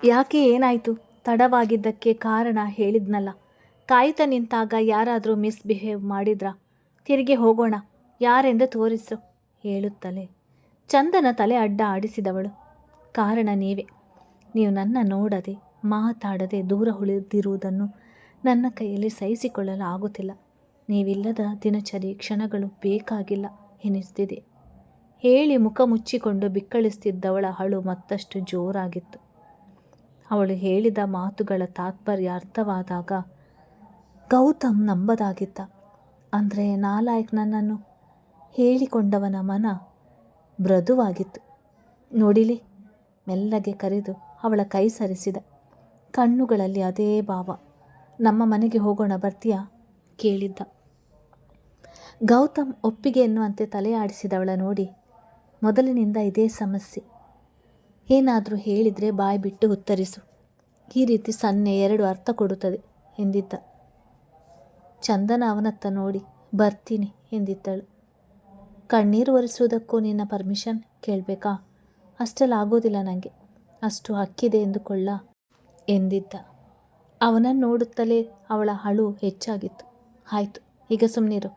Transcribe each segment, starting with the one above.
ಯಾಕೆ, ಏನಾಯಿತು? ತಡವಾಗಿದ್ದಕ್ಕೆ ಕಾರಣ ಹೇಳಿದ್ನಲ್ಲ. ಕಾಯ್ತಾ ನಿಂತಾಗ ಯಾರಾದರೂ ಮಿಸ್ಬಿಹೇವ್ ಮಾಡಿದ್ರಾ? ತಿರುಗಿ ಹೋಗೋಣ, ಯಾರೆಂದು ತೋರಿಸು ಹೇಳುತ್ತಲೇ ಚಂದನ ತಲೆ ಅಡ್ಡ ಆಡಿಸಿದವಳು. ಕಾರಣ ನೀವೇ. ನೀವು ನನ್ನ ನೋಡದೆ ಮಾತಾಡದೆ ದೂರ ಉಳಿದಿರುವುದನ್ನು ನನ್ನ ಕೈಯಲ್ಲಿ ಸಹಿಸಿಕೊಳ್ಳಲು ಆಗುತ್ತಿಲ್ಲ. ನೀವಿಲ್ಲದ ದಿನಚರಿ ಕ್ಷಣಗಳು ಬೇಕಾಗಿಲ್ಲ ಎನಿಸ್ತಿದೆ ಹೇಳಿ ಮುಖ ಮುಚ್ಚಿಕೊಂಡು ಬಿಕ್ಕಳಿಸ್ತಿದ್ದವಳ ಅಳು ಮತ್ತಷ್ಟು ಜೋರಾಗಿತ್ತು. ಅವಳು ಹೇಳಿದ ಮಾತುಗಳ ತಾತ್ಪರ್ಯ ಅರ್ಥವಾದಾಗ ಗೌತಮ್ ನಂಬದಾಗಿದ್ದ. ಅಂದರೆ ನಾಲಾಯಕ್ ನನ್ನನ್ನು ಹೇಳಿಕೊಂಡವನ ಮನ ಮೃದುವಾಗಿತ್ತು. ನೋಡಿಲಿ, ಮೆಲ್ಲಗೆ ಕರೆದು ಅವಳ ಕೈ ಸರಿಸಿದ. ಕಣ್ಣುಗಳಲ್ಲಿ ಅದೇ ಭಾವ. ನಮ್ಮ ಮನೆಗೆ ಹೋಗೋಣ, ಬರ್ತೀಯಾ ಕೇಳಿದ್ದ. ಗೌತಮ್ ಒಪ್ಪಿಗೆ ಎನ್ನುವಂತೆ ತಲೆ ಆಡಿಸಿದವಳ ನೋಡಿ, ಮೊದಲಿನಿಂದ ಇದೇ ಸಮಸ್ಯೆ. ಏನಾದರೂ ಹೇಳಿದರೆ ಬಾಯಿ ಬಿಟ್ಟು ಉತ್ತರಿಸು. ಈ ರೀತಿ ಸನ್ನೆ 2 ಅರ್ಥ ಕೊಡುತ್ತದೆ ಎಂದಿದ್ದ. ಚಂದನ ಅವನತ್ತ ನೋಡಿ ಬರ್ತೀನಿ ಎಂದಿದ್ದಳು. ಕಣ್ಣೀರು ಒರೆಸುವುದಕ್ಕೂ ನಿನ್ನ ಪರ್ಮಿಷನ್ ಕೇಳಬೇಕಾ? ಅಷ್ಟೆಲ್ಲ ಆಗೋದಿಲ್ಲ ನನಗೆ, ಅಷ್ಟು ಹಕ್ಕಿದೆ ಎಂದುಕೊಳ್ಳ ಎಂದಿದ್ದ. ಅವನನ್ನು ನೋಡುತ್ತಲೇ ಅವಳ ಅಳು ಹೆಚ್ಚಾಗಿತ್ತು. ಆಯಿತು, ಈಗ ಸುಮ್ಮನಿರು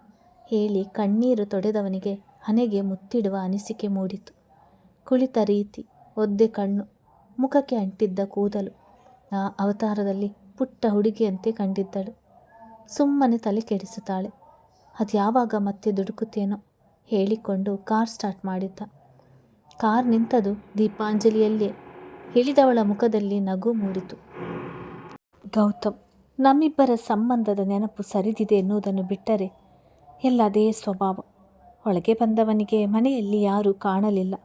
ಹೇಳಿ ಕಣ್ಣೀರು ತೊಡೆದವನಿಗೆ ಹಣೆಗೆ ಮುತ್ತಿಡುವ ಅನಿಸಿಕೆ ಮೂಡಿತು. ಕುಳಿತ ರೀತಿ, ಒದ್ದೆ ಕಣ್ಣು, ಮುಖಕ್ಕೆ ಅಂಟಿದ್ದ ಕೂದಲು, ಆ ಅವತಾರದಲ್ಲಿ ಪುಟ್ಟ ಹುಡುಗಿಯಂತೆ ಕಂಡಿದ್ದಳು. ಸುಮ್ಮನೆ ತಲೆ ಕೆಡಿಸುತ್ತಾಳೆ. ಅದು ಯಾವಾಗ ಮತ್ತೆ ದುಡುಕುತ್ತೇನೋ ಹೇಳಿಕೊಂಡು ಕಾರ್ ಸ್ಟಾರ್ಟ್ ಮಾಡಿದ್ದ. ಕಾರ್ ನಿಂತದು ದೀಪಾಂಜಲಿಯಲ್ಲೇ. ಇಳಿದವಳ ಮುಖದಲ್ಲಿ ನಗು ಮೂಡಿತು. ಗೌತಮ್, ನಮ್ಮಿಬ್ಬರ ಸಂಬಂಧದ ನೆನಪು ಸರಿದಿದೆ ಎನ್ನುವುದನ್ನು ಬಿಟ್ಟರೆ ಎಲ್ಲ ಅದೇ ಸ್ವಭಾವ. ಒಳಗೆ ಬಂದವನಿಗೆ ಮನೆಯಲ್ಲಿ ಯಾರೂ ಕಾಣಲಿಲ್ಲ.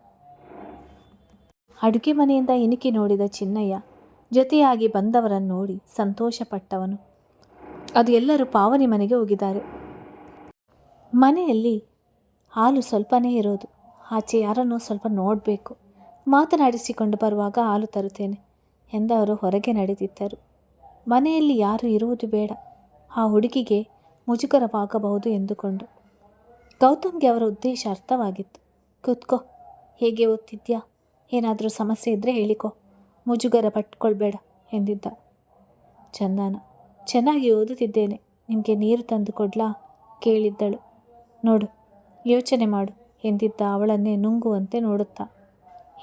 ಅಡುಗೆ ಮನೆಯಿಂದ ಇಣುಕಿ ನೋಡಿದ ಚಿನ್ನಯ್ಯ ಜೊತೆಯಾಗಿ ಬಂದವರನ್ನು ನೋಡಿ ಸಂತೋಷಪಟ್ಟವನು. ಅದು ಎಲ್ಲರೂ ಪಾವನಿ ಮನೆಗೆ ಹೋಗಿದ್ದಾರೆ. ಮನೆಯಲ್ಲಿ ಹಾಲು ಸ್ವಲ್ಪನೇ ಇರೋದು. ಆಚೆ ಯಾರನ್ನೋ ಸ್ವಲ್ಪ ನೋಡಬೇಕು, ಮಾತನಾಡಿಸಿಕೊಂಡು ಬರುವಾಗ ಹಾಲು ತರುತ್ತೇನೆ ಎಂದವರು ಹೊರಗೆ ನಡೆದಿದ್ದರು. ಮನೆಯಲ್ಲಿ ಯಾರೂ ಇರುವುದು ಬೇಡ, ಆ ಹುಡುಗಿಗೆ ಮುಜುಗರವಾಗಬಹುದು ಎಂದುಕೊಂಡು. ಗೌತಮ್ಗೆ ಅವರ ಉದ್ದೇಶ ಅರ್ಥವಾಗಿತ್ತು. ಕೂತ್ಕೋ, ಹೇಗೆ ಓದ್ತಿದ್ಯಾ? ಏನಾದರೂ ಸಮಸ್ಯೆ ಇದ್ದರೆ ಹೇಳಿಕೊ, ಮುಜುಗರ ಪಟ್ಕೊಳ್ಬೇಡ ಎಂದಿದ್ದ. ಚಂದನ, ಚೆನ್ನಾಗಿ ಓದುತ್ತಿದ್ದೇನೆ, ನಿಮಗೆ ನೀರು ತಂದು ಕೊಡ್ಲಾ ಕೇಳಿದ್ದಳು. ನೋಡು, ಯೋಚನೆ ಮಾಡು ಎಂದಿದ್ದ ಅವಳನ್ನೇ ನುಂಗುವಂತೆ ನೋಡುತ್ತಾ.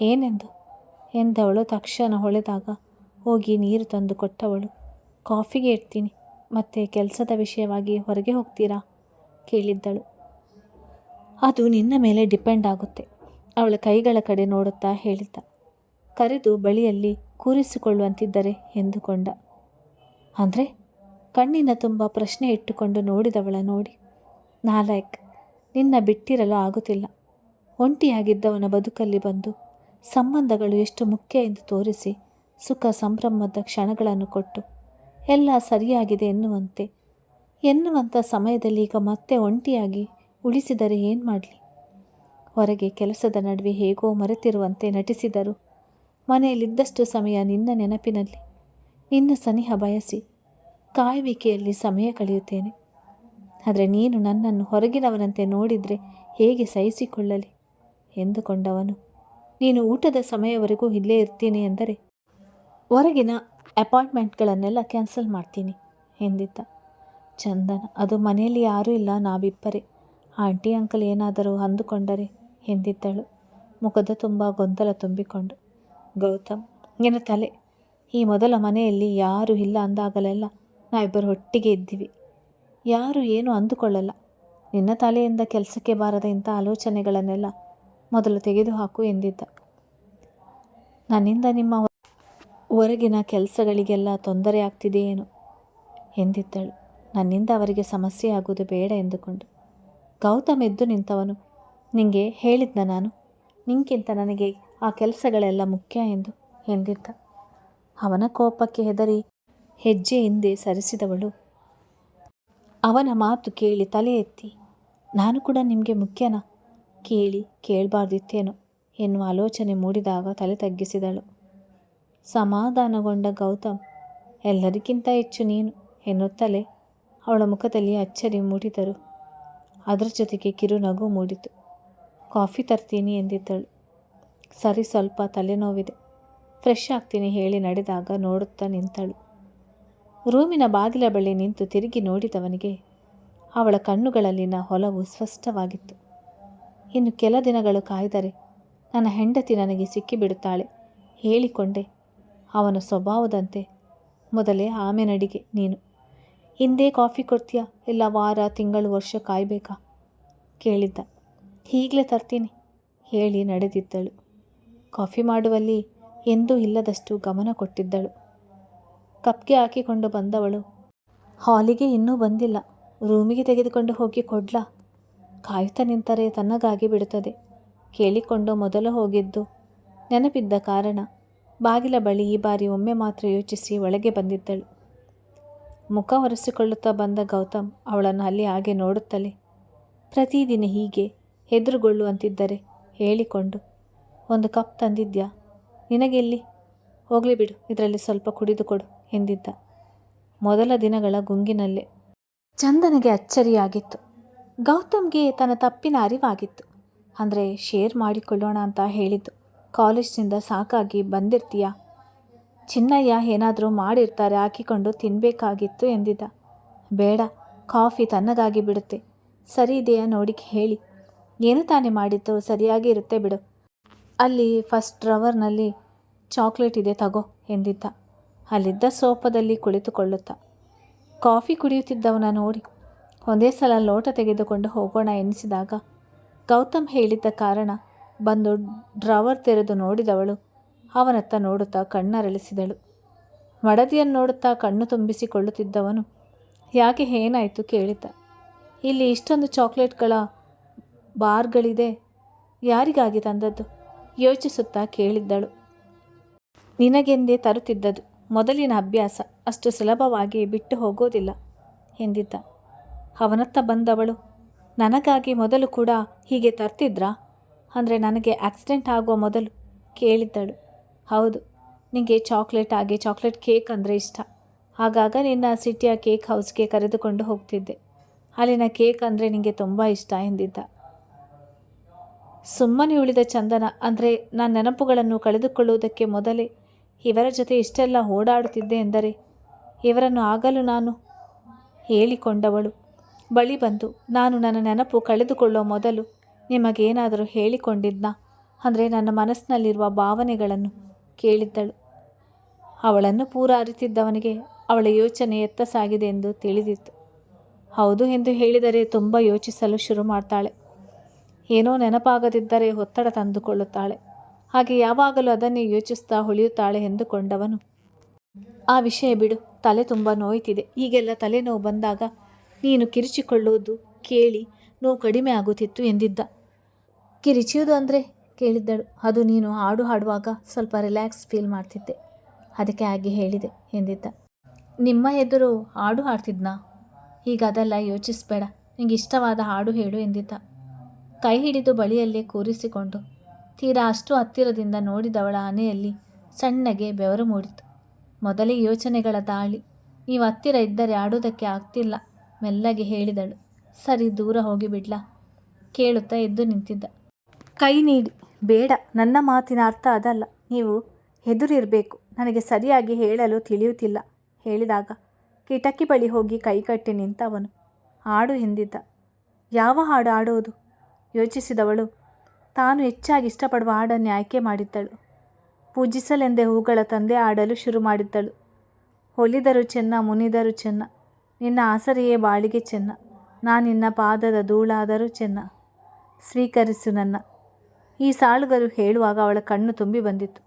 ಏನೆಂದು ಎಂದವಳು ತಕ್ಷಣ ಹೊಳೆದಾಗ ಹೋಗಿ ನೀರು ತಂದು ಕೊಟ್ಟವಳು. ಕಾಫಿಗೆ ಇಡ್ತೀನಿ, ಮತ್ತೆ ಕೆಲಸದ ವಿಷಯವಾಗಿ ಹೊರಗೆ ಹೋಗ್ತೀರಾ ಕೇಳಿದ್ದಳು. ಅದು ನಿನ್ನ ಮೇಲೆ ಡಿಪೆಂಡ್ ಆಗುತ್ತೆ, ಅವಳ ಕೈಗಳ ಕಡೆ ನೋಡುತ್ತಾ ಹೇಳಿದ್ದ. ಕರೆದು ಬಳಿಯಲ್ಲಿ ಕೂರಿಸಿಕೊಳ್ಳುವಂತಿದ್ದರೆ ಎಂದುಕೊಂಡ. ಅಂದರೆ ಕಣ್ಣಿನ ತುಂಬ ಪ್ರಶ್ನೆ ಇಟ್ಟುಕೊಂಡು ನೋಡಿದವಳ ನೋಡಿ, ನಾಲಾಯಕ್, ನಿನ್ನ ಬಿಟ್ಟಿರಲು ಆಗುತ್ತಿಲ್ಲ. ಒಂಟಿಯಾಗಿದ್ದವನ ಬದುಕಲ್ಲಿ ಬಂದು ಸಂಬಂಧಗಳು ಎಷ್ಟು ಮುಖ್ಯ ಎಂದು ತೋರಿಸಿ ಸುಖ ಸಂಭ್ರಮದ ಕ್ಷಣಗಳನ್ನು ಕೊಟ್ಟು ಎಲ್ಲ ಸರಿಯಾಗಿದೆ ಎನ್ನುವಂಥ ಸಮಯದಲ್ಲಿ ಈಗ ಮತ್ತೆ ಒಂಟಿಯಾಗಿ ಉಳಿಸಿದರೆ ಏನು ಮಾಡಲಿ? ಹೊರಗೆ ಕೆಲಸದ ನಡುವೆ ಹೇಗೋ ಮರೆತಿರುವಂತೆ ನಟಿಸಿದರು. ಮನೆಯಲ್ಲಿದ್ದಷ್ಟು ಸಮಯ ನಿನ್ನ ನೆನಪಿನಲ್ಲಿ, ನಿನ್ನ ಸನಿಹ ಬಯಸಿ ಕಾಯುವಿಕೆಯಲ್ಲಿ ಸಮಯ ಕಳೆಯುತ್ತೇನೆ. ಆದರೆ ನೀನು ನನ್ನನ್ನು ಹೊರಗಿನವನಂತೆ ನೋಡಿದರೆ ಹೇಗೆ ಸಹಿಸಿಕೊಳ್ಳಲಿ ಎಂದುಕೊಂಡವನು. ನೀನು ಊಟದ ಸಮಯವರೆಗೂ ಇಲ್ಲೇ ಇರ್ತೀನಿ ಎಂದರೆ ಹೊರಗಿನ ಅಪಾಯಿಂಟ್ಮೆಂಟ್ಗಳನ್ನೆಲ್ಲ ಕ್ಯಾನ್ಸಲ್ ಮಾಡ್ತೀನಿ ಎಂದಿದ್ದ. ಚಂದನ, ಅದು ಮನೆಯಲ್ಲಿ ಯಾರೂ ಇಲ್ಲ, ನಾವಿಬ್ಬರೇ. ಆಂಟಿ ಅಂಕಲ್ ಏನಾದರೂ ಅಂದುಕೊಂಡರೆ ಎಂದಿದ್ದಳು, ಮುಖದ ತುಂಬ ಗೊಂದಲ ತುಂಬಿಕೊಂಡು. ಗೌತಮ್, ನಿನ್ನ ತಲೆ. ಈ ಮೊದಲ ಮನೆಯಲ್ಲಿ ಯಾರೂ ಇಲ್ಲ ಅಂದಾಗಲೆಲ್ಲ ನಾವಿಬ್ಬರು ಒಟ್ಟಿಗೆ ಇದ್ದೀವಿ. ಯಾರೂ ಏನೂ ಅಂದುಕೊಳ್ಳಲ್ಲ. ನಿನ್ನ ತಲೆಯಿಂದ ಕೆಲಸಕ್ಕೆ ಬಾರದ ಇಂಥ ಆಲೋಚನೆಗಳನ್ನೆಲ್ಲ ಮೊದಲು ತೆಗೆದುಹಾಕು ಎಂದಿದ್ದ. ನನ್ನಿಂದ ನಿಮ್ಮ ಹೊರಗಿನ ಕೆಲಸಗಳಿಗೆಲ್ಲ ತೊಂದರೆ ಆಗ್ತಿದೆಯೇನು ಎಂದಿದ್ದಳು. ನನ್ನಿಂದ ಅವರಿಗೆ ಸಮಸ್ಯೆ ಆಗುವುದು ಬೇಡ ಎಂದುಕೊಂಡು. ಗೌತಮ್ ಎದ್ದು ನಿಂತವನು. ನಿಂಗೆ ಹೇಳಿದ್ನ ನಾನು, ನಿಂಗಿಂತ ನನಗೆ ಆ ಕೆಲಸಗಳೆಲ್ಲ ಮುಖ್ಯ ಎಂದಿದ್ದ. ಅವನ ಕೋಪಕ್ಕೆ ಹೆದರಿ ಹೆಜ್ಜೆ ಹಿಂದೆ ಸರಿಸಿದವಳು ಅವನ ಮಾತು ಕೇಳಿ ತಲೆ ಎತ್ತಿ, ನಾನು ಕೂಡ ನಿಮಗೆ ಮುಖ್ಯನಾ? ಕೇಳಬಾರ್ದಿತ್ತೇನೋ ಎನ್ನುವ ಆಲೋಚನೆ ಮೂಡಿದಾಗ ತಲೆ ತಗ್ಗಿಸಿದಳು. ಸಮಾಧಾನಗೊಂಡ ಗೌತಮ್, ಎಲ್ಲರಿಗಿಂತ ಹೆಚ್ಚು ನೀನು ಎನ್ನುತ್ತಲೇ ಅವಳ ಮುಖದಲ್ಲಿ ಅಚ್ಚರಿ ಮೂಡಿದರು. ಅದರ ಜೊತೆಗೆ ಕಿರುನಗು ಮೂಡಿತು. ಕಾಫಿ ತರ್ತೀನಿ ಎಂದಿದ್ದಳು. ಸರಿ, ಸ್ವಲ್ಪ ತಲೆನೋವಿದೆ, ಫ್ರೆಶ್ ಆಗ್ತೀನಿ ಹೇಳಿ ನಡೆದಾಗ ನೋಡುತ್ತಾ ನಿಂತಳು. ರೂಮಿನ ಬಾಗಿಲ ಬಳಿ ನಿಂತು ತಿರುಗಿ ನೋಡಿದವನಿಗೆ ಅವಳ ಕಣ್ಣುಗಳಲ್ಲಿನ ಹೊಲವು ಸ್ಪಷ್ಟವಾಗಿತ್ತು. ಇನ್ನು ಕೆಲ ದಿನಗಳು ಕಾಯ್ದರೆ ನನ್ನ ಹೆಂಡತಿ ನನಗೆ ಸಿಕ್ಕಿಬಿಡುತ್ತಾಳೆ ಹೇಳಿಕೊಂಡೆ. ಅವನ ಸ್ವಭಾವದಂತೆ ಮೊದಲೇ ಆಮೆನಡಿಗೆ ನೀನು. ಹಿಂದೆ ಕಾಫಿ ಕೊಡ್ತೀಯಾ ಇಲ್ಲ ವಾರ ತಿಂಗಳು ವರ್ಷ ಕಾಯಬೇಕಾ ಕೇಳಿದ್ದ. ಈಗಲೇ ತರ್ತೀನಿ ಹೇಳಿ ನಡೆದಿದ್ದಳು. ಕಾಫಿ ಮಾಡುವಲ್ಲಿ ಎಂದೂ ಇಲ್ಲದಷ್ಟು ಗಮನ ಕೊಟ್ಟಿದ್ದಳು. ಕಪ್ಗೆ ಹಾಕಿಕೊಂಡು ಬಂದವಳು ಹಾಲಿಗೆ ಇನ್ನೂ ಬಂದಿಲ್ಲ, ರೂಮಿಗೆ ತೆಗೆದುಕೊಂಡು ಹೋಗಿ ಕೊಡ್ಲಾ? ಕಾಯುತ್ತಾ ನಿಂತರೆ ತನ್ನಗಾಗಿ ಬಿಡುತ್ತದೆ ಕೇಳಿಕೊಂಡು ಮೊದಲು ಹೋಗಿದ್ದು ನೆನಪಿದ್ದ ಕಾರಣ ಬಾಗಿಲ ಬಳಿ ಈ ಬಾರಿ ಒಮ್ಮೆ ಮಾತ್ರ ಯೋಚಿಸಿ ಒಳಗೆ ಬಂದಿದ್ದಳು. ಮುಖ ಒರೆಸಿಕೊಳ್ಳುತ್ತಾ ಬಂದ ಗೌತಮ್ ಅವಳನ್ನು ಅಲ್ಲಿ ಹಾಗೆ ನೋಡುತ್ತಲೇ, ಪ್ರತಿದಿನ ಹೀಗೆ ಎದುರುಗೊಳ್ಳುವಂತಿದ್ದರೆ ಹೇಳಿಕೊಂಡು, ಒಂದು ಕಪ್ ತಂದಿದ್ಯಾ? ನಿನಗೆಲ್ಲಿ? ಹೋಗಲಿ ಬಿಡು, ಇದರಲ್ಲಿ ಸ್ವಲ್ಪ ಕುಡಿದು ಕೊಡು ಎಂದಿದ್ದ. ಮೊದಲ ದಿನಗಳ ಗುಂಗಿನಲ್ಲೇ ಚಂದನಿಗೆ ಅಚ್ಚರಿಯಾಗಿತ್ತು. ಗೌತಮ್ಗೆ ತನ್ನ ತಪ್ಪಿನ ಅರಿವಾಗಿತ್ತು. ಅಂದರೆ ಶೇರ್ ಮಾಡಿಕೊಳ್ಳೋಣ ಅಂತ ಹೇಳಿದ್ದು. ಕಾಲೇಜ್ನಿಂದ ಸಾಕಾಗಿ ಬಂದಿರ್ತೀಯಾ? ಚಿನ್ನಯ್ಯ ಏನಾದರೂ ಮಾಡಿರ್ತಾರೆ, ಹಾಕಿಕೊಂಡು ತಿನ್ನಬೇಕಾಗಿತ್ತು ಎಂದಿದ್ದ. ಬೇಡ, ಕಾಫಿ ತನ್ನಗಾಗಿ ಬಿಡುತ್ತೆ. ಸರಿ ಇದೆಯಾ ನೋಡಿ ಹೇಳಿ. ಏನು ತಾನೇ ಮಾಡಿದ್ದು? ಸರಿಯಾಗಿ ಇರುತ್ತೆ ಬಿಡು. ಅಲ್ಲಿ ಫಸ್ಟ್ ಡ್ರವರ್ನಲ್ಲಿ ಚಾಕ್ಲೇಟ್ ಇದೆ ತಗೋ ಎಂದಿದ್ದ ಅಲ್ಲಿದ್ದ ಸೋಫಾದಲ್ಲಿ ಕುಳಿತುಕೊಳ್ಳುತ್ತಾ. ಕಾಫಿ ಕುಡಿಯುತ್ತಿದ್ದವನ ನೋಡಿ ಒಂದೇ ಸಲ ಲೋಟ ತೆಗೆದುಕೊಂಡು ಹೋಗೋಣ ಎನಿಸಿದಾಗ ಗೌತಮ್ ಹೇಳಿದ್ದ ಕಾರಣ ಬಂದು ಡ್ರವರ್ ತೆರೆದು ನೋಡಿದವಳು ಅವನತ್ತ ನೋಡುತ್ತಾ ಕಣ್ಣರಳಿಸಿದಳು. ಮಡದಿಯನ್ನು ನೋಡುತ್ತಾ ಕಣ್ಣು ತುಂಬಿಸಿಕೊಳ್ಳುತ್ತಿದ್ದವನು ಯಾಕೆ ಏನಾಯಿತು ಕೇಳಿದ್ದ. ಇಲ್ಲಿ ಇಷ್ಟೊಂದು ಚಾಕ್ಲೇಟ್ಗಳ ಬಾರ್ಗಳಿದೆ, ಯಾರಿಗಾಗಿ ತಂದದ್ದು ಯೋಚಿಸುತ್ತಾ ಕೇಳಿದ್ದಳು. ನಿನಗೆಂದೇ ತರುತ್ತಿದ್ದದು, ಮೊದಲಿನ ಅಭ್ಯಾಸ, ಅಷ್ಟು ಸುಲಭವಾಗಿ ಬಿಟ್ಟು ಹೋಗೋದಿಲ್ಲ ಎಂದಿದ್ದ. ಅವನತ್ತ ಬಂದವಳು ನನಗಾಗಿ ಮೊದಲು ಕೂಡ ಹೀಗೆ ತರ್ತಿದ್ರಾ? ಅಂದರೆ ನನಗೆ ಆಕ್ಸಿಡೆಂಟ್ ಆಗುವ ಮೊದಲು ಕೇಳಿದ್ದಳು. ಹೌದು, ನಿನಗೆ ಚಾಕ್ಲೇಟ್ ಹಾಗೆ ಚಾಕ್ಲೇಟ್ ಕೇಕ್ ಅಂದರೆ ಇಷ್ಟ. ಆಗಾಗ ನಿನ್ನ ಸಿಟಿಯ ಕೇಕ್ ಹೌಸ್ಗೆ ಕರೆದುಕೊಂಡು ಹೋಗ್ತಿದ್ದೆ. ಅಲ್ಲಿನ ಕೇಕ್ ಅಂದರೆ ನಿನಗೆ ತುಂಬ ಇಷ್ಟ ಎಂದಿದ್ದ. ಸುಮ್ಮನೆ ಉಳಿದ ಚಂದನ ಅಂದರೆ ನನ್ನ ನೆನಪುಗಳನ್ನು ಕಳೆದುಕೊಳ್ಳುವುದಕ್ಕೆ ಮೊದಲೇ ಇವರ ಜೊತೆ ಇಷ್ಟೆಲ್ಲ ಓಡಾಡುತ್ತಿದ್ದೆ ಎಂದರೆ ಇವರನ್ನು ಆಗಲು ನಾನು ಹೇಳಿಕೊಂಡವಳು ಬಳಿ ಬಂದು ನಾನು ನನ್ನ ನೆನಪು ಕಳೆದುಕೊಳ್ಳುವ ಮೊದಲು ನಿಮಗೇನಾದರೂ ಹೇಳಿಕೊಂಡಿದ್ನಾ? ಅಂದರೆ ನನ್ನ ಮನಸ್ಸಿನಲ್ಲಿರುವ ಭಾವನೆಗಳನ್ನು ಕೇಳಿದ್ದಳು. ಅವಳನ್ನು ಪೂರ ಅರಿತಿದ್ದವನಿಗೆ ಅವಳ ಯೋಚನೆ ಎತ್ತ ಸಾಗಿದೆ ಎಂದು ತಿಳಿದಿತ್ತು. ಹೌದು ಎಂದು ಹೇಳಿದರೆ ತುಂಬ ಯೋಚಿಸಲು ಶುರು ಮಾಡ್ತಾಳೆ. ಏನೋ ನೆನಪಾಗದಿದ್ದರೆ ಒತ್ತಡ ತಂದುಕೊಳ್ಳುತ್ತಾಳೆ. ಹಾಗೆ ಯಾವಾಗಲೂ ಅದನ್ನೇ ಯೋಚಿಸ್ತಾ ಉಳಿಯುತ್ತಾಳೆ ಎಂದುಕೊಂಡವನು, ಆ ವಿಷಯ ಬಿಡು, ತಲೆ ತುಂಬ ನೋಯ್ತಿದೆ. ಹೀಗೆಲ್ಲ ತಲೆನೋವು ಬಂದಾಗ ನೀನು ಕಿರಿಚಿಕೊಳ್ಳುವುದು ಕೇಳಿ ನೋವು ಕಡಿಮೆ ಆಗುತ್ತಿತ್ತು ಎಂದಿದ್ದ. ಕಿರಿಚಿಯುವುದು ಅಂದರೆ ಕೇಳಿದ್ದಳು. ಅದು ನೀನು ಹಾಡು ಹಾಡುವಾಗ ಸ್ವಲ್ಪ ರಿಲ್ಯಾಕ್ಸ್ ಫೀಲ್ ಮಾಡ್ತಿದ್ದೆ, ಅದಕ್ಕೆ ಹಾಗೆ ಹೇಳಿದೆ ಎಂದಿದ್ದ. ನಿಮ್ಮ ಎದುರು ಹಾಡು ಹಾಡ್ತಿದ್ನಾ? ಈಗ ಅದೆಲ್ಲ ಯೋಚಿಸಬೇಡ, ನಿಂಗೆ ಇಷ್ಟವಾದ ಹಾಡು ಹೇಳು ಎಂದಿದ್ದ. ಕೈ ಹಿಡಿದು ಬಳಿಯಲ್ಲೇ ಕೂರಿಸಿಕೊಂಡು ತೀರಾ ಅಷ್ಟು ಹತ್ತಿರದಿಂದ ನೋಡಿದವಳ ಹಣೆಯಲ್ಲಿ ಸಣ್ಣಗೆ ಬೆವರು ಮೂಡಿತು. ಮೊದಲೇ ಯೋಚನೆಗಳ ದಾಳಿ. ನೀವು ಹತ್ತಿರ ಇದ್ದರೆ ಆಡೋದಕ್ಕೆ ಆಗ್ತಿಲ್ಲ ಮೆಲ್ಲಗೆ ಹೇಳಿದಳು. ಸರಿ, ದೂರ ಹೋಗಿಬಿಡ್ಲಾ ಕೇಳುತ್ತಾ ಎದ್ದು ನಿಂತಿದ್ದ. ಕೈ ನೀಡಿ. ಬೇಡ, ನನ್ನ ಮಾತಿನ ಅರ್ಥ ಅದಲ್ಲ. ನೀವು ಎದುರಿರಬೇಕು, ನನಗೆ ಸರಿಯಾಗಿ ಹೇಳಲು ತಿಳಿಯುತ್ತಿಲ್ಲ ಹೇಳಿದಾಗ ಕಿಟಕಿ ಬಳಿ ಹೋಗಿ ಕೈಕಟ್ಟಿ ನಿಂತವನು. ಹಾಡು ಎಂದಿದ್ದ. ಯಾವ ಹಾಡು ಆಡೋದು ಯೋಚಿಸಿದವಳು ತಾನು ಹೆಚ್ಚಾಗಿ ಇಷ್ಟಪಡುವ ಹಾಡನ್ನೇ ಆಯ್ಕೆ ಮಾಡಿದ್ದಳು. ಪೂಜಿಸಲೆಂದೇ ಹೂಗಳ ತಂದೆ ಆಡಲು ಶುರು ಮಾಡಿದ್ದಳು. ಒಲಿದರು ಚೆನ್ನ, ಮುನಿದರು ಚೆನ್ನ, ನಿನ್ನ ಆಸರೆಯೇ ಬಾಳಿಗೆ ಚೆನ್ನ, ನಾನಿನ್ನ ಪಾದದ ಧೂಳಾದರೂ ಚೆನ್ನ, ಸ್ವೀಕರಿಸು ನನ್ನ. ಈ ಸಾಲುಗಳು ಹೇಳುವಾಗ ಅವಳ ಕಣ್ಣು ತುಂಬಿ ಬಂದಿತ್ತು.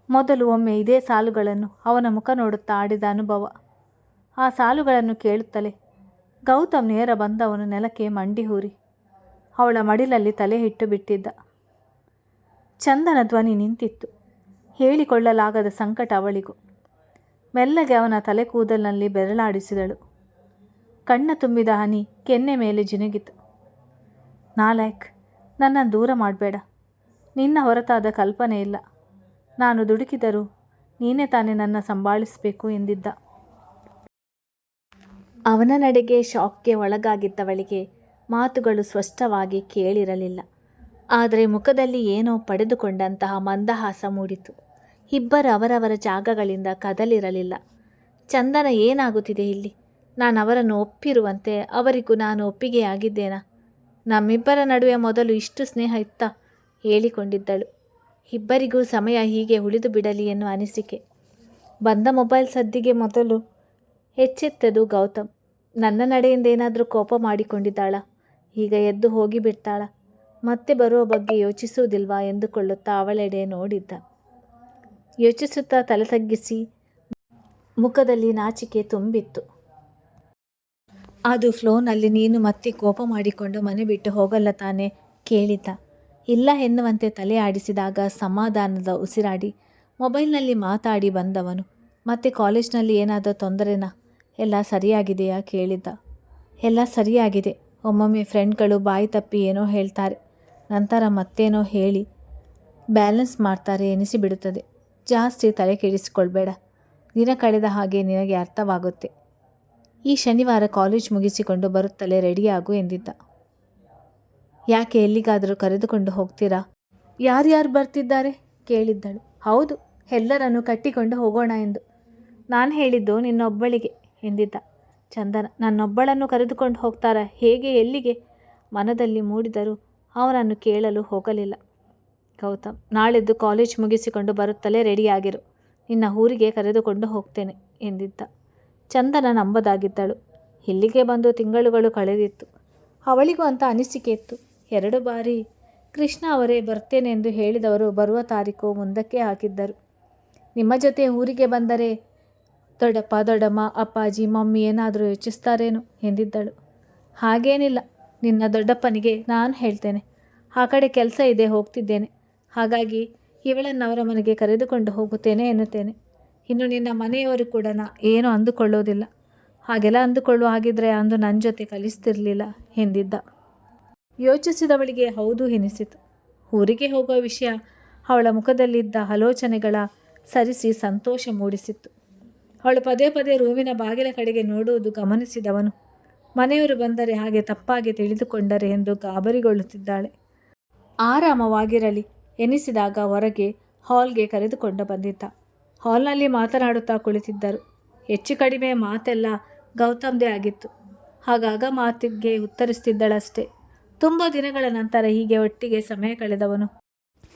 ಮೊದಲು ಒಮ್ಮೆ ಇದೇ ಸಾಲುಗಳನ್ನು ಅವನ ಮುಖ ನೋಡುತ್ತಾ ಆಡಿದ ಅನುಭವ. ಆ ಸಾಲುಗಳನ್ನು ಕೇಳುತ್ತಲೇ ಗೌತಮ್ ನೇರ ಬಂದವನು ನೆಲಕ್ಕೆ ಮಂಡಿ ಹೂರಿ ಅವಳ ಮಡಿಲಲ್ಲಿ ತಲೆ ಇಟ್ಟು ಬಿಟ್ಟಿದ್ದ. ಚಂದನ ಧ್ವನಿ ನಿಂತಿತ್ತು. ಹೇಳಿಕೊಳ್ಳಲಾಗದ ಸಂಕಟ ಅವಳಿಗೂ. ಮೆಲ್ಲಗೆ ಅವನ ತಲೆ ಕೂದಲಿನಲ್ಲಿ ಬೆರಳಾಡಿಸಿದಳು. ಕಣ್ಣ ತುಂಬಿದ ಹನಿ ಕೆನ್ನೆ ಮೇಲೆ ಜಿನುಗಿತು. ನಾಲಾಯಕ್, ನನ್ನನ್ನು ದೂರ ಮಾಡಬೇಡ. ನಿನ್ನ ಹೊರತಾದ ಕಲ್ಪನೆ ಇಲ್ಲ. ನಾನು ದುಡುಕಿದರೂ ನೀನೇ ತಾನೇ ನನ್ನ ಸಂಭಾಳಿಸಬೇಕು ಎಂದಿದ್ದ. ಅವನ ನಡೆಗೆ ಶಾಕ್ಗೆ ಒಳಗಾಗಿದ್ದವಳಿಗೆ ಮಾತುಗಳು ಸ್ಪಷ್ಟವಾಗಿ ಕೇಳಿರಲಿಲ್ಲ. ಆದರೆ ಮುಖದಲ್ಲಿ ಏನೋ ಪಡೆದುಕೊಂಡಂತಹ ಮಂದಹಾಸ ಮೂಡಿತು. ಇಬ್ಬರು ಅವರವರ ಜಾಗಗಳಿಂದ ಕದಲಿರಲಿಲ್ಲ. ಚಂದನ ಏನಾಗುತ್ತಿದೆ ಇಲ್ಲಿ? ನಾನು ಅವರನ್ನು ಒಪ್ಪಿರುವಂತೆ ಅವರಿಗೂ ನಾನು ಒಪ್ಪಿಗೆಯಾಗಿದ್ದೇನಾ? ನಮ್ಮಿಬ್ಬರ ನಡುವೆ ಮೊದಲು ಇಷ್ಟು ಸ್ನೇಹ ಇತ್ತ? ಹೇಳಿಕೊಂಡಿದ್ದಳು. ಇಬ್ಬರಿಗೂ ಸಮಯ ಹೀಗೆ ಉಳಿದು ಬಿಡಲಿ ಎನ್ನುವ ಅನಿಸಿಕೆ. ಬಂದ ಮೊಬೈಲ್ ಸದ್ದಿಗೆ ಮೊದಲು ಎಚ್ಚೆತ್ತದು ಗೌತಮ್. ನನ್ನ ನಡೆಯಿಂದ ಏನಾದರೂ ಕೋಪ ಮಾಡಿಕೊಂಡಿದ್ದಾಳ? ಈಗ ಎದ್ದು ಹೋಗಿಬಿಡ್ತಾಳ? ಮತ್ತೆ ಬರುವ ಬಗ್ಗೆ ಯೋಚಿಸುವುದಿಲ್ವಾ ಎಂದುಕೊಳ್ಳುತ್ತಾ ಅವಳೆಡೆ ನೋಡಿದ್ದ. ಯೋಚಿಸುತ್ತಾ ತಲೆ ತಗ್ಗಿಸಿ ಮುಖದಲ್ಲಿ ನಾಚಿಕೆ ತುಂಬಿತ್ತು. ಅದು ಫ್ಲೋನಲ್ಲಿ ನೀನು ಮತ್ತೆ ಕೋಪ ಮಾಡಿಕೊಂಡು ಮನೆ ಬಿಟ್ಟು ಹೋಗಲ್ಲ ತಾನೇ? ಕೇಳಿದ್ದ. ಇಲ್ಲ ಎನ್ನುವಂತೆ ತಲೆ ಆಡಿಸಿದಾಗ ಸಮಾಧಾನದ ಉಸಿರಾಡಿ ಮೊಬೈಲ್ನಲ್ಲಿ ಮಾತಾಡಿ ಬಂದವನು ಮತ್ತೆ ಕಾಲೇಜ್ನಲ್ಲಿ ಏನಾದರೂ ತೊಂದರೆನಾ? ಎಲ್ಲ ಸರಿಯಾಗಿದೆಯಾ ಕೇಳಿದ್ದ. ಎಲ್ಲ ಸರಿಯಾಗಿದೆ. ಒಮ್ಮೊಮ್ಮೆ ಫ್ರೆಂಡ್ಗಳು ಬಾಯಿ ತಪ್ಪಿ ಏನೋ ಹೇಳ್ತಾರೆ, ನಂತರ ಮತ್ತೇನೋ ಹೇಳಿ ಬ್ಯಾಲೆನ್ಸ್ ಮಾಡ್ತಾರೆ ಎನಿಸಿಬಿಡುತ್ತದೆ. ಜಾಸ್ತಿ ತಲೆ ಕೆಡಿಸಿಕೊಳ್ಬೇಡ. ದಿನ ಕಳೆದ ಹಾಗೆ ನಿನಗೆ ಅರ್ಥವಾಗುತ್ತೆ. ಈ ಶನಿವಾರ ಕಾಲೇಜ್ ಮುಗಿಸಿಕೊಂಡು ಬರುತ್ತಲೇ ರೆಡಿಯಾಗು ಎಂದಿದ್ದ. ಯಾಕೆ, ಎಲ್ಲಿಗಾದರೂ ಕರೆದುಕೊಂಡು ಹೋಗ್ತೀರಾ? ಯಾರ್ಯಾರು ಬರ್ತಿದ್ದಾರೆ ಕೇಳಿದ್ದಳು. ಹೌದು, ಎಲ್ಲರನ್ನು ಕಟ್ಟಿಕೊಂಡು ಹೋಗೋಣ ಎಂದು. ನಾನು ಹೇಳಿದ್ದು ನಿನ್ನೊಬ್ಬಳಿಗೆ ಎಂದಿದ್ದ ಚಂದನ. ನನ್ನೊಬ್ಬಳನ್ನು ಕರೆದುಕೊಂಡು ಹೋಗ್ತಾರಾ? ಹೇಗೆ, ಎಲ್ಲಿಗೆ? ಮನದಲ್ಲಿ ಮೂಡಿದರೂ ಅವನನ್ನು ಕೇಳಲು ಹೋಗಲಿಲ್ಲ. ಗೌತಮ್, ನಾಳೆದ್ದು ಕಾಲೇಜ್ ಮುಗಿಸಿಕೊಂಡು ಬರುತ್ತಲೇ ರೆಡಿಯಾಗಿರು. ನಿನ್ನ ಊರಿಗೆ ಕರೆದುಕೊಂಡು ಹೋಗ್ತೇನೆ ಎಂದಿದ್ದ. ಚಂದನ ನಂಬದಾಗಿದ್ದಳು. ಇಲ್ಲಿಗೆ ಬಂದು ತಿಂಗಳುಗಳು ಕಳೆದಿತ್ತು. ಅವಳಿಗೂ ಅಂತ ಅನಿಸಿಕೆ ಇತ್ತು. 2 ಬಾರಿ ಕೃಷ್ಣ ಅವರೇ ಬರ್ತೇನೆ ಎಂದು ಹೇಳಿದವರು ಬರುವ ತಾರೀಕು ಮುಂದಕ್ಕೆ ಹಾಕಿದ್ದರು. ನಿಮ್ಮ ಜೊತೆ ಊರಿಗೆ ಬಂದರೆ ದೊಡ್ಡಪ್ಪ ದೊಡ್ಡಮ್ಮ ಅಪ್ಪಾಜಿ ಮಮ್ಮಿ ಏನಾದರೂ ಯೋಚಿಸ್ತಾರೇನು ಎಂದಿದ್ದಳು. ಹಾಗೇನಿಲ್ಲ, ನಿನ್ನ ದೊಡ್ಡಪ್ಪನಿಗೆ ನಾನು ಹೇಳ್ತೇನೆ. ಆ ಕಡೆ ಕೆಲಸ ಇದೆ, ಹೋಗ್ತಿದ್ದೇನೆ. ಹಾಗಾಗಿ ಇವಳನ್ನವರ ಮನೆಗೆ ಕರೆದುಕೊಂಡು ಹೋಗುತ್ತೇನೆ ಎನ್ನುತ್ತೇನೆ. ಇನ್ನು ನಿನ್ನ ಮನೆಯವರು ಕೂಡ ಏನೂ ಅಂದುಕೊಳ್ಳೋದಿಲ್ಲ. ಹಾಗೆಲ್ಲ ಅಂದುಕೊಳ್ಳುವ ಹಾಗಿದ್ರೆ ಅಂದು ನನ್ನ ಜೊತೆ ಕಲಿಸ್ತಿರ್ಲಿಲ್ಲ ಎಂದಿದ್ದ. ಯೋಚಿಸಿದವಳಿಗೆ ಹೌದು ಎನಿಸಿತು. ಊರಿಗೆ ಹೋಗುವ ವಿಷಯ ಅವಳ ಮುಖದಲ್ಲಿದ್ದ ಆಲೋಚನೆಗಳ ಸರಿಸಿ ಸಂತೋಷ ಮೂಡಿಸಿತ್ತು. ಅವಳು ಪದೇ ಪದೇ ರೂಮಿನ ಬಾಗಿಲ ಕಡೆಗೆ ನೋಡುವುದು ಗಮನಿಸಿದವನು ಮನೆಯವರು ಬಂದರೆ ಹಾಗೆ ತಪ್ಪಾಗಿ ತಿಳಿದುಕೊಂಡರೆ ಎಂದು ಗಾಬರಿಗೊಳ್ಳುತ್ತಿದ್ದಾಳೆ. ಆರಾಮವಾಗಿರಲಿ ಎನಿಸಿದಾಗ ಹೊರಗೆ ಹಾಲ್ಗೆ ಕರೆದುಕೊಂಡು ಬಂದಿದ್ದ. ಹಾಲ್ನಲ್ಲಿ ಮಾತನಾಡುತ್ತಾ ಕುಳಿತಿದ್ದರು. ಹೆಚ್ಚು ಕಡಿಮೆ ಮಾತೆಲ್ಲ ಗೌತಮ್ದೇ ಆಗಿತ್ತು. ಆಗಾಗ ಮಾತಿಗೆ ಉತ್ತರಿಸ್ತಿದ್ದಳಷ್ಟೇ. ತುಂಬ ದಿನಗಳ ನಂತರ ಹೀಗೆ ಒಟ್ಟಿಗೆ ಸಮಯ ಕಳೆದವನು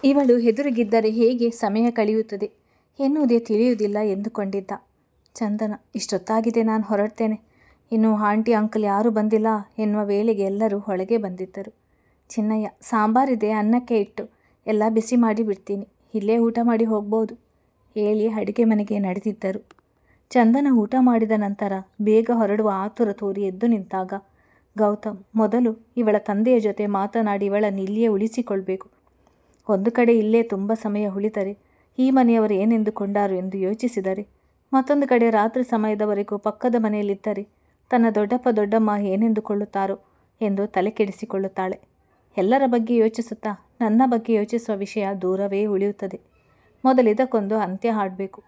ಇವಳು ಎದುರಿಗಿದ್ದರೆ ಹೇಗೆ ಸಮಯ ಕಳೆಯುತ್ತದೆ ಎನ್ನುವುದೇ ತಿಳಿಯುವುದಿಲ್ಲ ಎಂದುಕೊಂಡಿದ್ದ. ಚಂದನ, ಇಷ್ಟೊತ್ತಾಗಿದೆ, ನಾನು ಹೊರಡ್ತೇನೆ. ಇನ್ನು ಆಂಟಿ ಅಂಕಲ್ ಯಾರೂ ಬಂದಿಲ್ಲ ಎನ್ನುವ ವೇಳೆಗೆ ಎಲ್ಲರೂ ಒಳಗೆ ಬಂದಿದ್ದರು. ಚಿನ್ನಯ್ಯ, ಸಾಂಬಾರಿದೆ, ಅನ್ನಕ್ಕೆ ಇಟ್ಟು ಎಲ್ಲ ಬಿಸಿ ಮಾಡಿ ಬಿಡ್ತೀನಿ, ಇಲ್ಲೇ ಊಟ ಮಾಡಿ ಹೋಗ್ಬೋದು ಹೇಳಿ ಅಡುಗೆ ಮನೆಗೆ ನಡೆದಿದ್ದರು. ಚಂದನ ಊಟ ಮಾಡಿದ ನಂತರ ಬೇಗ ಹೊರಡುವ ಆತುರ ತೋರಿ ಎದ್ದು ನಿಂತಾಗ ಗೌತಮ್ ಮೊದಲು ಇವಳ ತಂದೆಯ ಜೊತೆ ಮಾತನಾಡಿ ಇವಳನ್ನು ಇಲ್ಲಿಯೇ ಉಳಿಸಿಕೊಳ್ಬೇಕು. ಒಂದು ಕಡೆ ಇಲ್ಲೇ ತುಂಬ ಸಮಯ ಉಳಿದರೆ ಈ ಮನೆಯವರು ಏನೆಂದುಕೊಂಡಾರು ಎಂದು ಯೋಚಿಸಿದರೆ, ಮತ್ತೊಂದು ಕಡೆ ರಾತ್ರಿ ಸಮಯದವರೆಗೂ ಪಕ್ಕದ ಮನೆಯಲ್ಲಿದ್ದರೆ ತನ್ನ ದೊಡ್ಡಪ್ಪ ದೊಡ್ಡಮ್ಮ ಏನೆಂದುಕೊಳ್ಳುತ್ತಾರೋ ಎಂದು ತಲೆ ಕೆಡಿಸಿಕೊಳ್ಳುತ್ತಾಳೆ. ಎಲ್ಲರ ಬಗ್ಗೆ ಯೋಚಿಸುತ್ತಾ ನನ್ನ ಬಗ್ಗೆ ಯೋಚಿಸುವ ವಿಷಯ ದೂರವೇ ಉಳಿಯುತ್ತದೆ. ಮೊದಲಿದಕ್ಕೊಂದು ಅಂತ್ಯ ಹಾಡಬೇಕು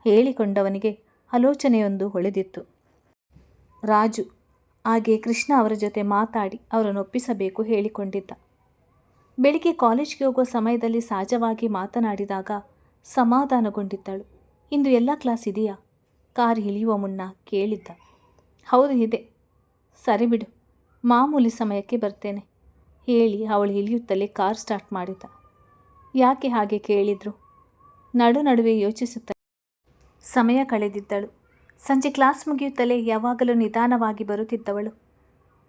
ಹೇಳಿಕೊಂಡವನಿಗೆ ಆಲೋಚನೆಯೊಂದು ಹೊಳೆದಿತ್ತು. ರಾಜು ಹಾಗೆ ಕೃಷ್ಣ ಅವರ ಜೊತೆ ಮಾತಾಡಿ ಅವರನ್ನು ಒಪ್ಪಿಸಬೇಕು ಹೇಳಿಕೊಂಡಿದ್ದ. ಬೆಳಿಗ್ಗೆ ಕಾಲೇಜ್ಗೆ ಹೋಗುವ ಸಮಯದಲ್ಲಿ ಸಹಜವಾಗಿ ಮಾತನಾಡಿದಾಗ ಸಮಾಧಾನಗೊಂಡಿದ್ದಳು. ಇಂದು ಎಲ್ಲ ಕ್ಲಾಸ್ ಇದೆಯಾ? ಕಾರ್ ಇಳಿಯುವ ಮುನ್ನ ಕೇಳಿದ್ದ. ಹೌದು ಇದೆ. ಸರಿ ಬಿಡು, ಮಾಮೂಲಿ ಸಮಯಕ್ಕೆ ಬರ್ತೇನೆ ಹೇಳಿ ಅವಳು ಇಳಿಯುತ್ತಲೇ ಕಾರ್ ಸ್ಟಾರ್ಟ್ ಮಾಡಿದ್ದ. ಯಾಕೆ ಹಾಗೆ ಕೇಳಿದ್ರು? ನಡುವೆ ಯೋಚಿಸುತ್ತ ಸಮಯ ಕಳೆದಿದ್ದಳು. ಸಂಜೆ ಕ್ಲಾಸ್ ಮುಗಿಯುತ್ತಲೇ ಯಾವಾಗಲೂ ನಿಧಾನವಾಗಿ ಬರುತ್ತಿದ್ದವಳು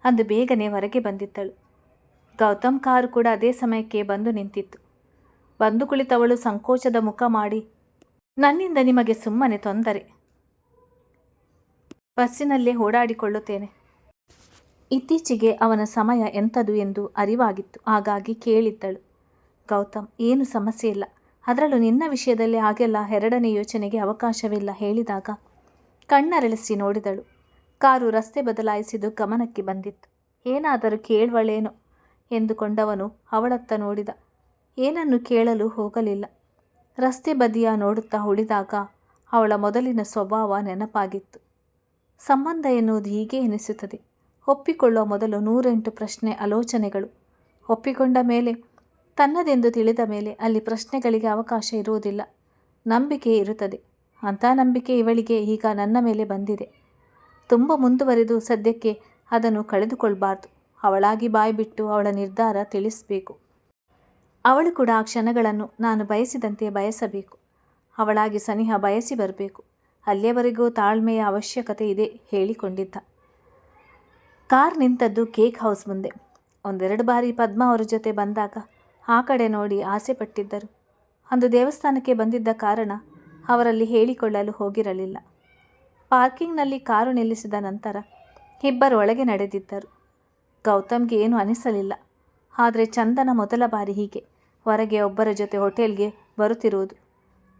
ಅಂದು ಬೇಗನೆ ಹೊರಗೆ ಬಂದಿದ್ದಳು. ಗೌತಮ್ ಕಾರು ಕೂಡ ಅದೇ ಸಮಯಕ್ಕೆ ಬಂದು ನಿಂತಿತ್ತು. ಬಂದು ಕುಳಿತವಳು ಸಂಕೋಚದ ಮುಖ ಮಾಡಿ, ನನ್ನಿಂದ ನಿಮಗೆ ಸುಮ್ಮನೆ ತೊಂದರೆ, ಬಸ್ಸಿನಲ್ಲೇ ಓಡಾಡಿಕೊಳ್ಳುತ್ತೇನೆ. ಇತ್ತೀಚೆಗೆ ಅವನ ಸಮಯ ಎಂಥದು ಎಂದು ಅರಿವಾಗಿತ್ತು. ಹಾಗಾಗಿ ಕೇಳಿದ್ದಳು. ಗೌತಮ್, ಏನು ಸಮಸ್ಯೆ ಇಲ್ಲ, ಅದರಲ್ಲೂ ನಿನ್ನ ವಿಷಯದಲ್ಲಿ ಹಾಗೆಲ್ಲ ಎರಡನೇ ಯೋಚನೆಗೆ ಅವಕಾಶವಿಲ್ಲ ಹೇಳಿದಾಗ ಕಣ್ಣರಳಿಸಿ ನೋಡಿದಳು. ಕಾರು ರಸ್ತೆ ಬದಲಾಯಿಸಿದ್ದು ಗಮನಕ್ಕೆ ಬಂದಿತ್ತು. ಏನಾದರೂ ಕೇಳುವಳೇನೋ ಎಂದುಕೊಂಡವನು ಅವಳತ್ತ ನೋಡಿದ. ಏನನ್ನು ಕೇಳಲು ಹೋಗಲಿಲ್ಲ. ರಸ್ತೆ ಬದಿಯ ನೋಡುತ್ತಾ ಉಳಿದಾಗ ಅವಳ ಮೊದಲಿನ ಸ್ವಭಾವ ನೆನಪಾಗಿತ್ತು. ಸಂಬಂಧ ಎನ್ನುವುದು ಹೀಗೆ ಎನಿಸುತ್ತದೆ. ಒಪ್ಪಿಕೊಳ್ಳುವ ಮೊದಲು 108 ಪ್ರಶ್ನೆ ಆಲೋಚನೆಗಳು. ಒಪ್ಪಿಕೊಂಡ ಮೇಲೆ, ತನ್ನದೆಂದು ತಿಳಿದ ಮೇಲೆ ಅಲ್ಲಿ ಪ್ರಶ್ನೆಗಳಿಗೆ ಅವಕಾಶ ಇರುವುದಿಲ್ಲ. ನಂಬಿಕೆ ಇರುತ್ತದೆ. ಅಂಥ ನಂಬಿಕೆ ಇವಳಿಗೆ ಈಗ ನನ್ನ ಮೇಲೆ ಬಂದಿದೆ. ತುಂಬ ಮುಂದುವರೆದು ಸದ್ಯಕ್ಕೆ ಅದನ್ನು ಕಳೆದುಕೊಳ್ಬಾರ್ದು. ಅವಳಾಗಿ ಬಾಯ್ಬಿಟ್ಟು ಅವಳ ನಿರ್ಧಾರ ತಿಳಿಸಬೇಕು. ಅವಳು ಕೂಡ ಆ ಕ್ಷಣಗಳನ್ನು ನಾನು ಬಯಸಿದಂತೆ ಬಯಸಬೇಕು. ಅವಳಾಗಿ ಸನಿಹ ಬಯಸಿ ಬರಬೇಕು. ಅಲ್ಲಿಯವರೆಗೂ ತಾಳ್ಮೆಯ ಅವಶ್ಯಕತೆ ಇದೆ ಹೇಳಿಕೊಂಡಿದ್ದ. ಕಾರ್ ನಿಂತದ್ದು ಕೇಕ್ ಹೌಸ್ ಮುಂದೆ. ಒಂದೆರಡು ಬಾರಿ ಪದ್ಮ ಅವರ ಜೊತೆ ಬಂದಾಗ ಆ ಕಡೆ ನೋಡಿ ಆಸೆ ಪಟ್ಟಿದ್ದರು. ಅಂದು ದೇವಸ್ಥಾನಕ್ಕೆ ಬಂದಿದ್ದ ಕಾರಣ ಅವರಲ್ಲಿ ಹೇಳಿಕೊಳ್ಳಲು ಹೋಗಿರಲಿಲ್ಲ. ಪಾರ್ಕಿಂಗ್ನಲ್ಲಿ ಕಾರು ನಿಲ್ಲಿಸಿದ ನಂತರ ಇಬ್ಬರು ಒಳಗೆ ನಡೆದಿದ್ದರು. ಗೌತಮ್ಗೆ ಏನೂ ಅನಿಸಲಿಲ್ಲ. ಆದರೆ ಚಂದನ ಮೊದಲ ಬಾರಿ ಹೀಗೆ ಹೊರಗೆ ಒಬ್ಬರ ಜೊತೆ ಹೋಟೆಲ್ಗೆ ಬರುತ್ತಿರುವುದು.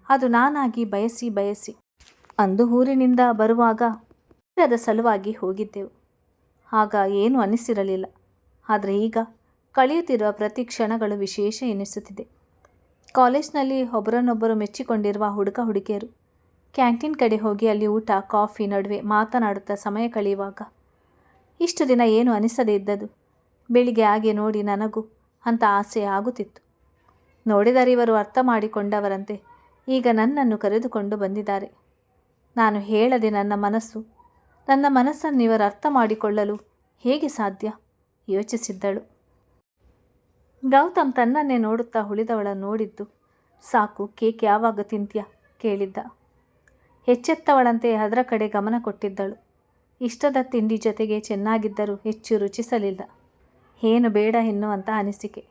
ಅದು ನಾನಾಗಿ ಬಯಸಿ ಅಂದು ಊರಿನಿಂದ ಬರುವಾಗ ಅದರ ಸಲುವಾಗಿ ಹೋಗಿದ್ದೆವು. ಆಗ ಏನೂ ಅನಿಸಿರಲಿಲ್ಲ. ಆದರೆ ಈಗ ಕಳೆಯುತ್ತಿರುವ ಪ್ರತಿ ಕ್ಷಣಗಳು ವಿಶೇಷ ಎನಿಸುತ್ತಿದೆ. ಕಾಲೇಜ್ನಲ್ಲಿ ಒಬ್ಬರನ್ನೊಬ್ಬರು ಮೆಚ್ಚಿಕೊಂಡಿರುವ ಹುಡುಗ ಹುಡುಗಿಯರು ಕ್ಯಾಂಟೀನ್ ಕಡೆ ಹೋಗಿ ಅಲ್ಲಿ ಊಟ ಕಾಫಿ ನಡುವೆ ಮಾತನಾಡುತ್ತಾ ಸಮಯ ಕಳೆಯುವಾಗ ಇಷ್ಟು ದಿನ ಏನು ಅನಿಸದೇ ಇದ್ದದು ಬೆಳಿಗ್ಗೆ ಹಾಗೆ ನೋಡಿ ನನಗೂ ಅಂತ ಆಸೆ ಆಗುತ್ತಿತ್ತು. ನೋಡಿದರೆ ಇವರು ಅರ್ಥ ಮಾಡಿಕೊಂಡವರಂತೆ ಈಗ ನನ್ನನ್ನು ಕರೆದುಕೊಂಡು ಬಂದಿದ್ದಾರೆ. ನಾನು ಹೇಳದೆ ನನ್ನ ಮನಸ್ಸನ್ನು ಇವರು ಅರ್ಥ ಮಾಡಿಕೊಳ್ಳಲು ಹೇಗೆ ಸಾಧ್ಯ ಯೋಚಿಸಿದ್ದಳು. ಗೌತಮ್ ತನ್ನನ್ನೇ ನೋಡುತ್ತಾ ಉಳಿದವಳನ್ನು ನೋಡಿದ್ದು ಸಾಕು. ಕೇಕ್ ಯಾವಾಗ ತಿಂತ್ಯಾ ಕೇಳಿದ್ದ. ಎಚ್ಚೆತ್ತವಳಂತೆ ಅದರ ಕಡೆ ಗಮನ ಕೊಟ್ಟಿದ್ದಳು. ಇಷ್ಟದ ತಿಂಡಿ ಜೊತೆಗೆ ಚೆನ್ನಾಗಿದ್ದರೂ ಹೆಚ್ಚು ರುಚಿಸಲಿಲ್ಲ. ಏನು ಬೇಡ ಎನ್ನುವಂಥ ಅನಿಸಿಕೆ.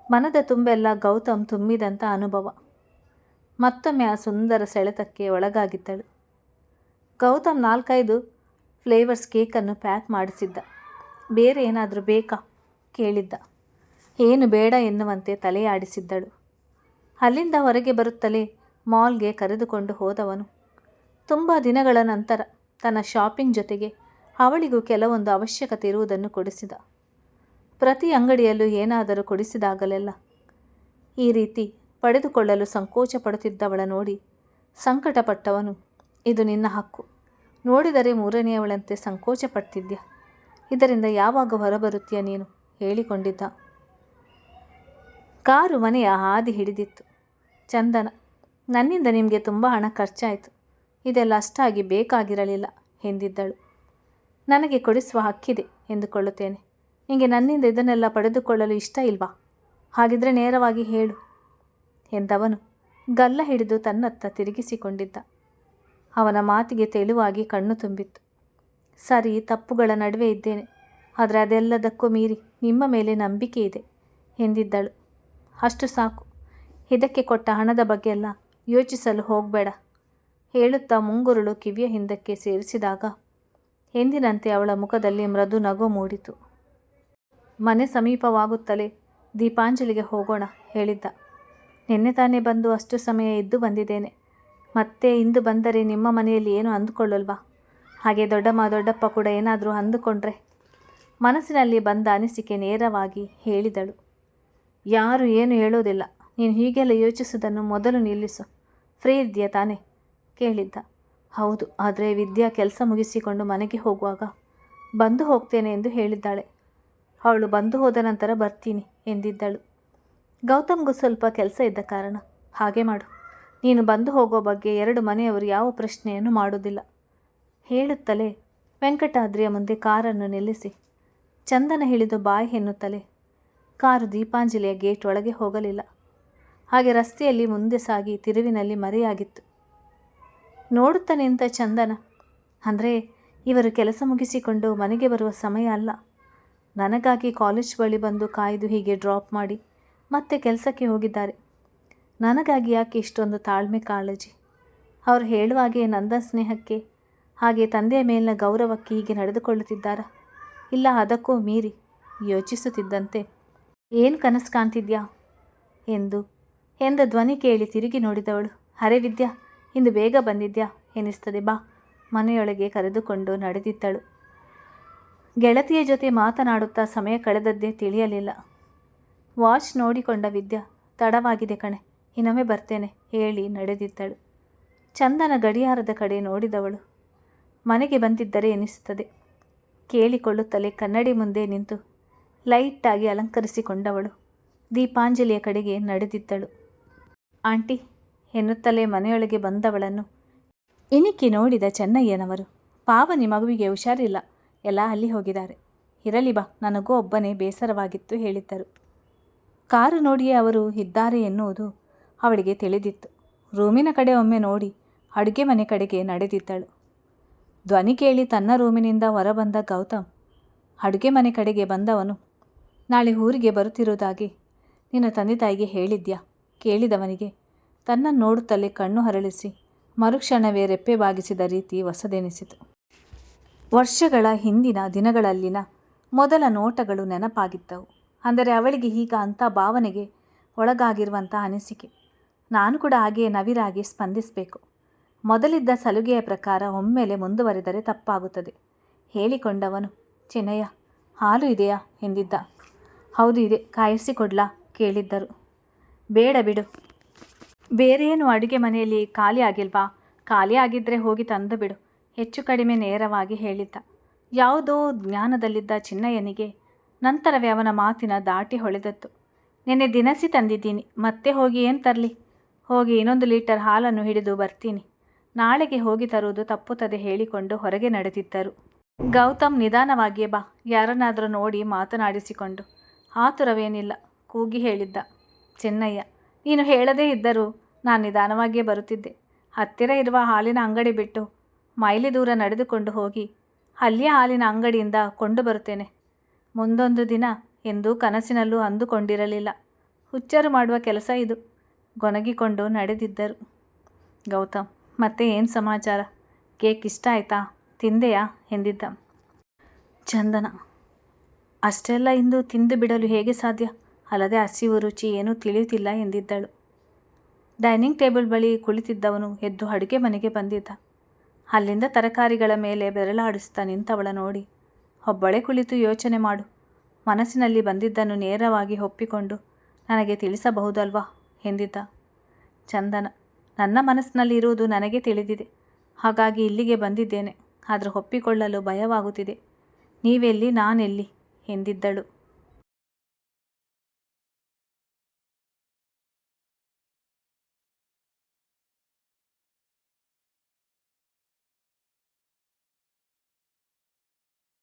ಮನದ ತುಂಬೆಲ್ಲ ಗೌತಮ್ ತುಂಬಿದಂಥ ಅನುಭವ. ಮತ್ತೊಮ್ಮೆ ಆ ಸುಂದರ ಸೆಳೆತಕ್ಕೆ ಒಳಗಾಗಿದ್ದಳು. ಗೌತಮ್ 4-5 ಫ್ಲೇವರ್ಸ್ ಕೇಕನ್ನು ಪ್ಯಾಕ್ ಮಾಡಿಸಿದ್ದ. ಬೇರೆ ಏನಾದರೂ ಬೇಕಾ ಕೇಳಿದ್ದ. ಏನು ಬೇಡ ಎನ್ನುವಂತೆ ತಲೆಯಾಡಿಸಿದ್ದಳು. ಅಲ್ಲಿಂದ ಹೊರಗೆ ಬರುತ್ತಲೇ ಮಾಲ್ಗೆ ಕರೆದುಕೊಂಡು ಹೋದವನು ತುಂಬ ದಿನಗಳ ನಂತರ ತನ್ನ ಶಾಪಿಂಗ್ ಜೊತೆಗೆ ಅವಳಿಗೂ ಕೆಲವೊಂದು ಅವಶ್ಯಕತೆ ಇರುವುದನ್ನು ಕೊಡಿಸಿದ. ಪ್ರತಿ ಅಂಗಡಿಯಲ್ಲೂ ಏನಾದರೂ ಕೊಡಿಸಿದಾಗಲೆಲ್ಲ ಈ ರೀತಿ ಪಡೆದುಕೊಳ್ಳಲು ಸಂಕೋಚ ಪಡುತ್ತಿದ್ದವಳ ನೋಡಿ ಸಂಕಟಪಟ್ಟವನು, ಇದು ನಿನ್ನ ಹಕ್ಕು. ನೋಡಿದರೆ ಮೂರನೆಯವಳಂತೆ ಸಂಕೋಚ ಪಡ್ತಿದ್ಯಾ, ಇದರಿಂದ ಯಾವಾಗ ಹೊರಬರುತ್ತೀಯ ನೀನು ಹೇಳಿಕೊಂಡಿದ್ದ. ಕಾರು ಮನೆಯ ಹಾದಿ ಹಿಡಿದಿತ್ತು. ಚಂದನ, ನನ್ನಿಂದ ನಿಮಗೆ ತುಂಬ ಹಣ ಖರ್ಚಾಯಿತು. ಇದೆಲ್ಲ ಅಷ್ಟಾಗಿ ಬೇಕಾಗಿರಲಿಲ್ಲ ಎಂದಿದ್ದಳು. ನನಗೆ ಕೊಡಿಸುವ ಹಕ್ಕಿದೆ ಎಂದುಕೊಳ್ಳುತ್ತೇನೆ. ನಿಮಗೆ ನನ್ನಿಂದ ಇದನ್ನೆಲ್ಲ ಪಡೆದುಕೊಳ್ಳಲು ಇಷ್ಟ ಇಲ್ವಾ? ಹಾಗಿದ್ರೆ ನೇರವಾಗಿ ಹೇಳು ಎಂದವನು ಗಲ್ಲ ಹಿಡಿದು ತನ್ನತ್ತ ತಿರುಗಿಸಿಕೊಂಡಿದ್ದ. ಅವನ ಮಾತಿಗೆ ತೆಳುವಾಗಿ ಕಣ್ಣು ತುಂಬಿತ್ತು. ಸರಿ, ತಪ್ಪುಗಳ ನಡುವೆ ಇದ್ದೇನೆ. ಆದರೆ ಅದೆಲ್ಲದಕ್ಕೂ ಮೀರಿ ನಿಮ್ಮ ಮೇಲೆ ನಂಬಿಕೆ ಇದೆ ಎಂದಿದ್ದಳು. ಅಷ್ಟು ಸಾಕು. ಇದಕ್ಕೆ ಕೊಟ್ಟ ಹಣದ ಬಗ್ಗೆ ಎಲ್ಲ ಯೋಚಿಸಲು ಹೋಗಬೇಡ ಹೇಳುತ್ತಾ ಮುಂಗುರುಳು ಕಿವಿಯ ಹಿಂದಕ್ಕೆ ಸೇರಿಸಿದಾಗ ಎಂದಿನಂತೆ ಅವಳ ಮುಖದಲ್ಲಿ ಮೃದು ನಗು ಮೂಡಿತು. ಮನೆ ಸಮೀಪವಾಗುತ್ತಲೇ ದೀಪಾಂಜಲಿಗೆ ಹೋಗೋಣ ಹೇಳಿದ್ದ. ನಿನ್ನೆ ತಾನೇ ಬಂದು ಅಷ್ಟು ಸಮಯ ಇದ್ದು ಬಂದಿದ್ದೇನೆ. ಮತ್ತೆ ಇಂದು ಬಂದರೆ ನಿಮ್ಮ ಮನೆಯಲ್ಲಿ ಏನು ಅಂದುಕೊಳ್ಳಲ್ವಾ? ಹಾಗೆ ದೊಡ್ಡಪ್ಪ ಕೂಡ ಏನಾದರೂ ಅಂದುಕೊಂಡ್ರೆ? ಮನಸ್ಸಿನಲ್ಲಿ ಬಂದ ಅನಿಸಿಕೆ ನೇರವಾಗಿ ಹೇಳಿದಳು. ಯಾರು ಏನು ಹೇಳೋದಿಲ್ಲ. ನೀನು ಹೀಗೆಲ್ಲ ಯೋಚಿಸೋದನ್ನು ಮೊದಲು ನಿಲ್ಲಿಸು. ಫ್ರೀ ಇದೆಯಾ ತಾನೇ ಕೇಳಿದ್ದ. ಹೌದು, ಆದರೆ ವಿದ್ಯಾ ಕೆಲಸ ಮುಗಿಸಿಕೊಂಡು ಮನೆಗೆ ಹೋಗುವಾಗ ಬಂದು ಹೋಗ್ತೇನೆ ಎಂದು ಹೇಳಿದ್ದಾಳೆ. ಅವಳು ಬಂದು ಹೋದ ನಂತರ ಬರ್ತೀನಿ ಎಂದಿದ್ದಳು. ಗೌತಮ್ಗೂ ಸ್ವಲ್ಪ ಕೆಲಸ ಇದ್ದ ಕಾರಣ ಹಾಗೆ ಮಾಡು. ನೀನು ಬಂದು ಹೋಗೋ ಬಗ್ಗೆ 2 ಮನೆಯವರು ಯಾವ ಪ್ರಶ್ನೆಯನ್ನು ಮಾಡೋದಿಲ್ಲ ಹೇಳುತ್ತಲೇ ವೆಂಕಟಾದ್ರಿಯ ಮುಂದೆ ಕಾರನ್ನು ನಿಲ್ಲಿಸಿ ಚಂದನ ಹಿಡಿದು ಬಾಯಿ ಎನ್ನುತ್ತಲೇ ಕಾರು ದೀಪಾಂಜಲಿಯ ಗೇಟ್ ಒಳಗೆ ಹೋಗಲಿಲ್ಲ. ಹಾಗೆ ರಸ್ತೆಯಲ್ಲಿ ಮುಂದೆ ಸಾಗಿ ತಿರುವಿನಲ್ಲಿ ಮರೆಯಾಗಿತ್ತು. ನೋಡುತ್ತಾ ನಿಂತ ಚಂದನ, ಅಂದರೆ ಇವರು ಕೆಲಸ ಮುಗಿಸಿಕೊಂಡು ಮನೆಗೆ ಬರುವ ಸಮಯ ಅಲ್ಲ. ನನಗಾಗಿ ಕಾಲೇಜ್ ಬಳಿ ಬಂದು ಕಾಯ್ದು ಹೀಗೆ ಡ್ರಾಪ್ ಮಾಡಿ ಮತ್ತೆ ಕೆಲಸಕ್ಕೆ ಹೋಗಿದ್ದಾರೆ. ನನಗಾಗಿ ಯಾಕೆ ಇಷ್ಟೊಂದು ತಾಳ್ಮೆ ಕಾಳಜಿ? ಅವರು ಹೇಳುವಾಗೆ ನಂದನ್ ಸ್ನೇಹಕ್ಕೆ ಹಾಗೆ ತಂದೆಯ ಮೇಲಿನ ಗೌರವಕ್ಕೆ ಹೀಗೆ ನಡೆದುಕೊಳ್ಳುತ್ತಿದ್ದಾರಾ? ಇಲ್ಲ ಅದಕ್ಕೂ ಮೀರಿ ಯೋಚಿಸುತ್ತಿದ್ದಂತೆ ಏನು ಕನಸು ಕಾಣ್ತಿದ್ಯಾ ಎಂದ ಧ್ವನಿ ಕೇಳಿ ತಿರುಗಿ ನೋಡಿದವಳು. ಅರೆ ವಿದ್ಯಾ, ಇಂದು ಬೇಗ ಬಂದಿದ್ಯಾ ಎನಿಸ್ತದೆ, ಬಾ ಮನೆಯೊಳಗೆ ಕರೆದುಕೊಂಡು ನಡೆದಿದ್ದಳು. ಗೆಳತಿಯ ಜೊತೆ ಮಾತನಾಡುತ್ತಾ ಸಮಯ ಕಳೆದದ್ದೇ ತಿಳಿಯಲಿಲ್ಲ. ವಾಚ್ ನೋಡಿಕೊಂಡ ವಿದ್ಯಾ, ತಡವಾಗಿದೆ ಕಣೆ, ಇನ್ನೊಮ್ಮೆ ಬರ್ತೇನೆ ಹೇಳಿ ನಡೆದಿದ್ದಳು. ಚಂದನ ಗಡಿಯಾರದ ಕಡೆ ನೋಡಿದವಳು. ಮನೆಗೆ ಬಂದಿದ್ದರೆ ಎನಿಸುತ್ತದೆ ಕೇಳಿಕೊಳ್ಳುತ್ತಲೇ ಕನ್ನಡಿ ಮುಂದೆ ನಿಂತು ಲೈಟಾಗಿ ಅಲಂಕರಿಸಿಕೊಂಡವಳು ದೀಪಾಂಜಲಿಯ ಕಡೆಗೆ ನಡೆದಿದ್ದಳು. ಆಂಟಿ ಎನ್ನುತ್ತಲೇ ಮನೆಯೊಳಗೆ ಬಂದವಳನ್ನು ಇಣಿಕಿ ನೋಡಿದ ಚೆನ್ನಯ್ಯನವರು, ಪಾವನಿ ಮಗುವಿಗೆ ಹುಷಾರಿಲ್ಲ, ಎಲ್ಲ ಅಲ್ಲಿ ಹೋಗಿದ್ದಾರೆ, ಇರಲಿ ಬಾ, ನನಗೂ ಒಬ್ಬನೇ ಬೇಸರವಾಗಿತ್ತು ಹೇಳಿದ್ದರು. ಕಾರು ನೋಡಿಯೇ ಅವರು ಇದ್ದಾರೆ ಎನ್ನುವುದು ಅವಳಿಗೆ ತಿಳಿದಿತ್ತು. ರೂಮಿನ ಕಡೆ ಒಮ್ಮೆ ನೋಡಿ ಅಡುಗೆ ಮನೆ ಕಡೆಗೆ ನಡೆದಿದ್ದಳು. ಧ್ವನಿ ಕೇಳಿ ತನ್ನ ರೂಮಿನಿಂದ ಹೊರಬಂದ ಗೌತಮ್ ಅಡುಗೆ ಮನೆ ಕಡೆಗೆ ಬಂದವನು, ನಾಳೆ ಊರಿಗೆ ಬರುತ್ತಿರುವುದಾಗಿ ನಿನ್ನ ತಂದೆ ತಾಯಿಗೆ ಹೇಳಿದ್ಯಾ ಕೇಳಿದವನಿಗೆ ತನ್ನನ್ನು ನೋಡುತ್ತಲೇ ಕಣ್ಣು ಹರಳಿಸಿ ಮರುಕ್ಷಣವೇ ರೆಪ್ಪೆ ಬಾಗಿಸಿದ ರೀತಿ ಹೊಸದೆನಿಸಿತು. ವರ್ಷಗಳ ಹಿಂದಿನ ದಿನಗಳಲ್ಲಿನ ಮೊದಲ ನೋಟಗಳು ನೆನಪಾಗಿದ್ದವು. ಅಂದರೆ ಅವಳಿಗೆ ಈಗ ಅಂಥ ಭಾವನೆಗೆ ಒಳಗಾಗಿರುವಂಥ ಅನಿಸಿಕೆ. ನಾನು ಕೂಡ ಹಾಗೆಯೇ ನವಿರಾಗಿ ಸ್ಪಂದಿಸಬೇಕು. ಮೊದಲಿದ್ದ ಸಲುಗೆಯ ಪ್ರಕಾರ ಒಮ್ಮೆಲೆ ಮುಂದುವರೆದರೆ ತಪ್ಪಾಗುತ್ತದೆ ಹೇಳಿಕೊಂಡವನು, ಚಿನ್ನಯ್ಯ ಹಾಲು ಇದೆಯಾ ಎಂದಿದ್ದ. ಹೌದು ಇದೆ, ಕಾಯಿಸಿಕೊಡ್ಲಾ ಕೇಳಿದ್ದರು. ಬೇಡ ಬಿಡು, ಬೇರೇನು ಅಡುಗೆ ಮನೆಯಲ್ಲಿ ಖಾಲಿ ಆಗಿಲ್ವಾ? ಖಾಲಿ ಆಗಿದ್ದರೆ ಹೋಗಿ ತಂದು ಬಿಡು, ಹೆಚ್ಚು ಕಡಿಮೆ ನೇರವಾಗಿ ಹೇಳಿದ್ದ. ಯಾವುದೋ ಜ್ಞಾನದಲ್ಲಿದ್ದ ಚಿನ್ನಯ್ಯನಿಗೆ ನಂತರವೇ ಅವನ ಮಾತಿನ ದಾಟಿ ಹೊಳೆದತ್ತು. ನೆನ್ನೆ ದಿನಸಿ ತಂದಿದ್ದೀನಿ, ಮತ್ತೆ ಹೋಗಿ ಏನು ತರಲಿ? ಹೋಗಿ 1 ಲೀಟರ್ ಹಾಲನ್ನು ಹಿಡಿದು ಬರ್ತೀನಿ, ನಾಳೆಗೆ ಹೋಗಿ ತರುವುದು ತಪ್ಪುತ್ತದೆ ಹೇಳಿಕೊಂಡು ಹೊರಗೆ ನಡೆದಿದ್ದರು. ಗೌತಮ್ ನಿಧಾನವಾಗಿಯೇ ಬಾ, ಯಾರನ್ನಾದರೂ ನೋಡಿ ಮಾತನಾಡಿಸಿಕೊಂಡು. ಆತುರವೇನಿಲ್ಲ ಕೂಗಿ ಹೇಳಿದ್ದ ಚೆನ್ನಯ್ಯ. ನೀನು ಹೇಳದೇ ಇದ್ದರೂ ನಾನು ನಿಧಾನವಾಗಿಯೇ ಬರುತ್ತಿದ್ದೆ. ಹತ್ತಿರ ಇರುವ ಹಾಲಿನ ಅಂಗಡಿ ಬಿಟ್ಟು ಮೈಲಿ ದೂರ ನಡೆದುಕೊಂಡು ಹೋಗಿ ಅಲ್ಲಿಯ ಹಾಲಿನ ಅಂಗಡಿಯಿಂದ ಕೊಂಡು ಬರುತ್ತೇನೆ. ಮುಂದೊಂದು ದಿನ ಎಂದೂ ಕನಸಿನಲ್ಲೂ ಅಂದುಕೊಂಡಿರಲಿಲ್ಲ. ಹುಚ್ಚರು ಮಾಡುವ ಕೆಲಸ ಇದು. ಗೊಣಗಿಕೊಂಡು ನಡೆದಿದ್ದರು. ಗೌತಮ್, ಮತ್ತೆ ಏನು ಸಮಾಚಾರ? ಕೇಕ್ ಇಷ್ಟ ಆಯ್ತಾ? ತಿಂದೆಯಾ ಎಂದಿದ್ದ. ಚಂದನ, ಅಷ್ಟೆಲ್ಲ ಇಂದು ತಿಂದು ಬಿಡಲು ಹೇಗೆ ಸಾಧ್ಯ? ಅಲ್ಲದೆ ಹಸಿವು ರುಚಿ ಏನೂ ತಿಳಿಯುತ್ತಿಲ್ಲ ಎಂದಿದ್ದಳು. ಡೈನಿಂಗ್ ಟೇಬಲ್ ಬಳಿ ಕುಳಿತಿದ್ದವನು ಎದ್ದು ಅಡುಗೆ ಮನೆಗೆ ಬಂದಿದ್ದ. ಅಲ್ಲಿಂದ ತರಕಾರಿಗಳ ಮೇಲೆ ಬೆರಳಾಡಿಸುತ್ತಾ ನಿಂತವಳ ನೋಡಿ, ಒಬ್ಬಳೇ ಕುಳಿತು ಯೋಚನೆ ಮಾಡು, ಮನಸ್ಸಿನಲ್ಲಿ ಬಂದಿದ್ದನ್ನು ನೇರವಾಗಿ ಒಪ್ಪಿಕೊಂಡು ನನಗೆ ತಿಳಿಸಬಹುದಲ್ವಾ ಎಂದಿದ್ದ. ಚಂದನ, ನನ್ನ ಮನಸ್ಸಿನಲ್ಲಿ ಇರುವುದು ನನಗೆ ತಿಳಿದಿದೆ, ಹಾಗಾಗಿ ಇಲ್ಲಿಗೆ ಬಂದಿದ್ದೇನೆ. ಆದರೆ ಒಪ್ಪಿಕೊಳ್ಳಲು ಭಯವಾಗುತ್ತಿದೆ. ನೀವೆಲ್ಲಿ ನಾನೆಲ್ಲಿ ಎಂದಿದ್ದಳು.